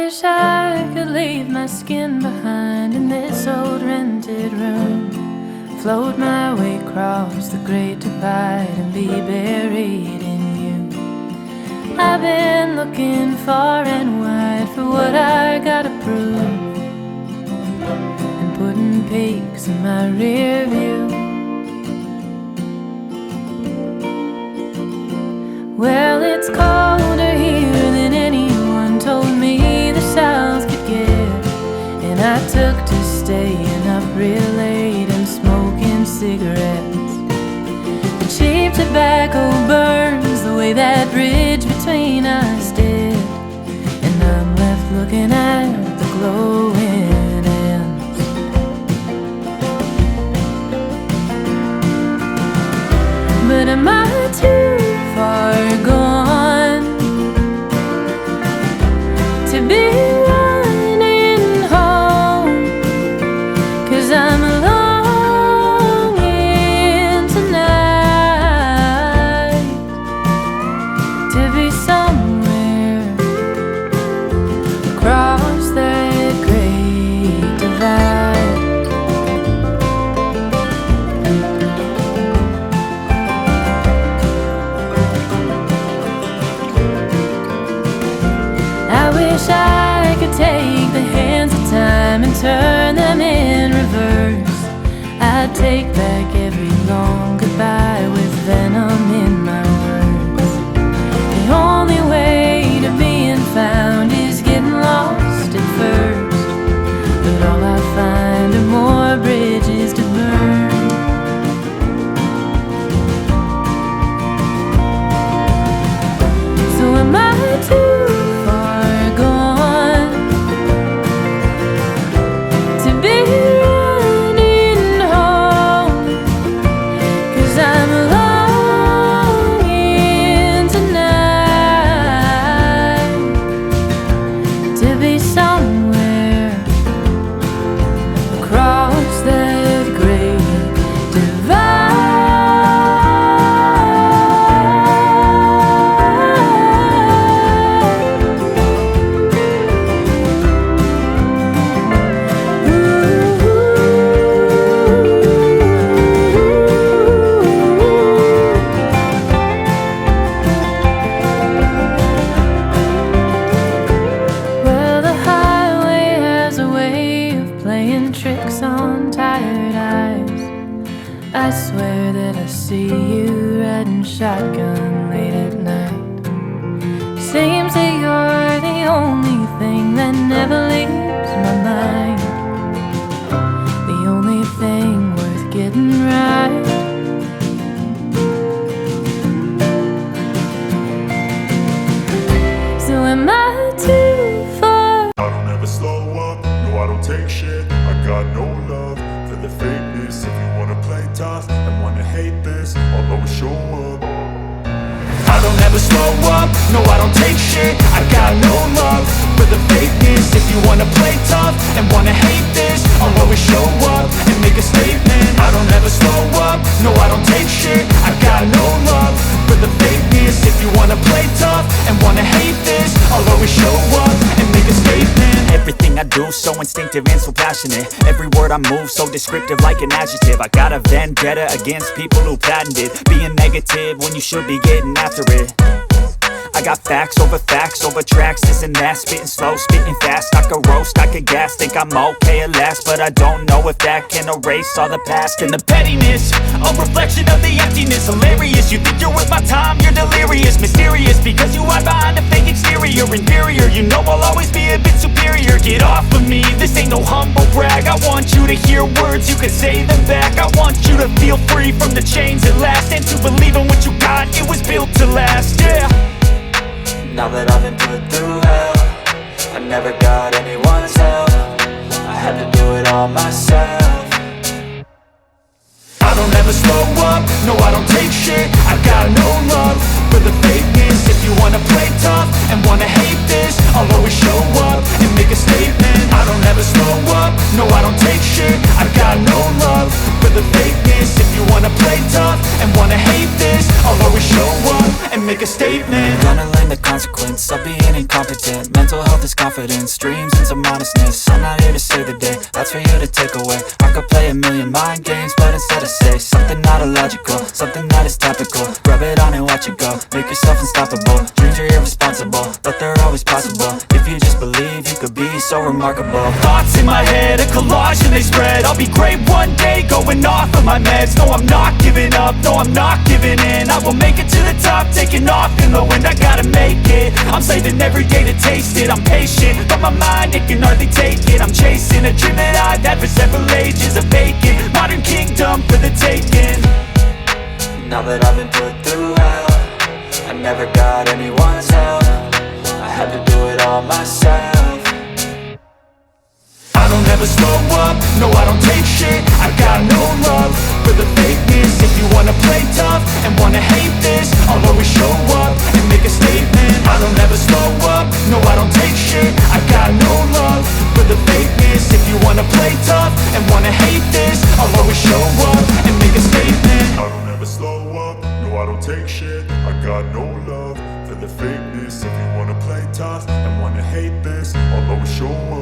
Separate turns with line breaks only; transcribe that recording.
wish I could leave my skin behind in this old rented room, float my way across the great divide and be buried in you. I've been looking far and wide for what I gotta prove, and putting peaks in my rear view. Well, it's colder here than anyone told me the South could get, and I took to staying up real late and smoking cigarettes. The cheap tobacco burns the way that bridge between us did, and I'm left looking at the glowing ends. But am I too far gone to be running home? 'Cause I'm longing tonight to be somewhere across that great divide. I wish I could take the hands of time and turn them in reverse. I'd take back every long goodbye with venom in my words. The only way to being found is getting lost at first, but all I find are more bridges to burn. So am I too far gone to be running home? 'Cause I'm longing tonight to be somewhere across that great divide. Well, the highway has a way of playing tricks on tired eyes. I swear that I see you riding shotgun late at night. Seems that you're the only thing that never leaves my mind, the only thing worth getting right. So am I too far?
I don't ever slow up, no I don't take shit. I got no love for the fakeness. If you wanna play tough and wanna hate this, I'll always show up. I don't ever slow up, no I don't take shit. I got no love for the fakeness. If you wanna play tough and wanna hate this, I'll always show up and make a statement. I don't ever slow up, no I don't take shit. I got no love for the fakeness. If you wanna play tough and wanna hate this, I'll always show up and make a statement.
Everything I do so instinctive and so passionate. Every word I move so descriptive like an adjective. I got a vendetta against people who patented being negative when you should be getting after it. I got facts over tracks, this and that. Spitting slow, spitting fast. I could roast, I could gas. Think I'm okay at last, but I don't know if that can erase all the past. And the pettiness, a reflection of the emptiness. Hilarious, you think you're worth my time, you're delirious. Mysterious, because you hide behind a fake exterior. Inferior, you know I'll always be a bit superior. Get off of me, this ain't no humble brag. I want you to hear words, you can say them back. I want you to feel free from the chains at last, and to believe in what you got, it was built to last, yeah.
Now that I've been put through hell, I never got anyone's help. I had to do it all myself.
I don't ever slow up, no I don't take shit. I got no love for the fakeness. If you wanna play tough and wanna hate this, I'll always show up and make a statement. I don't ever slow up, no I don't take shit. I got no love for the fakeness. If you wanna play tough and wanna hate this, I'll always show up and make a statement.
Gonna learn the
consequence of being incompetent. Mental health is confidence, dreams into modestness. I'm not here to save the day, that's for you to take away. I could play a million mind games, but instead I say something not illogical, something that is topical. Rub it on and watch it go, make yourself unstoppable. Dreams are irresponsible, but they're always possible. If you just believe, you could be so remarkable. Thoughts in my head, a collage and they spread. I'll be great one day, going off of my meds. No, I'm not giving up, no, I'm not giving in. I will make it to the top, taking off in the wind. I gotta make it, I'm saving every day to taste it. I'm patient, but my mind, it can hardly take it. I'm chasing a dream that I've had for several ages. A vacant, modern kingdom for the taking.
Now that I've been put through hell, I never got anyone's help. I had to do it all myself.
I don't ever slow up, no I don't take shit. I got no love for the fakeness. If you wanna play tough and wanna hate this, I'll always show up and make a statement. I don't ever slow up, no I don't take shit. I got no love for the fakeness. If you wanna play tough and wanna hate this, I'll always show up and make a statement.
I don't ever slow up, no I don't take shit. I got no love for the fakeness. If you wanna play tough and wanna hate this, I'll always show up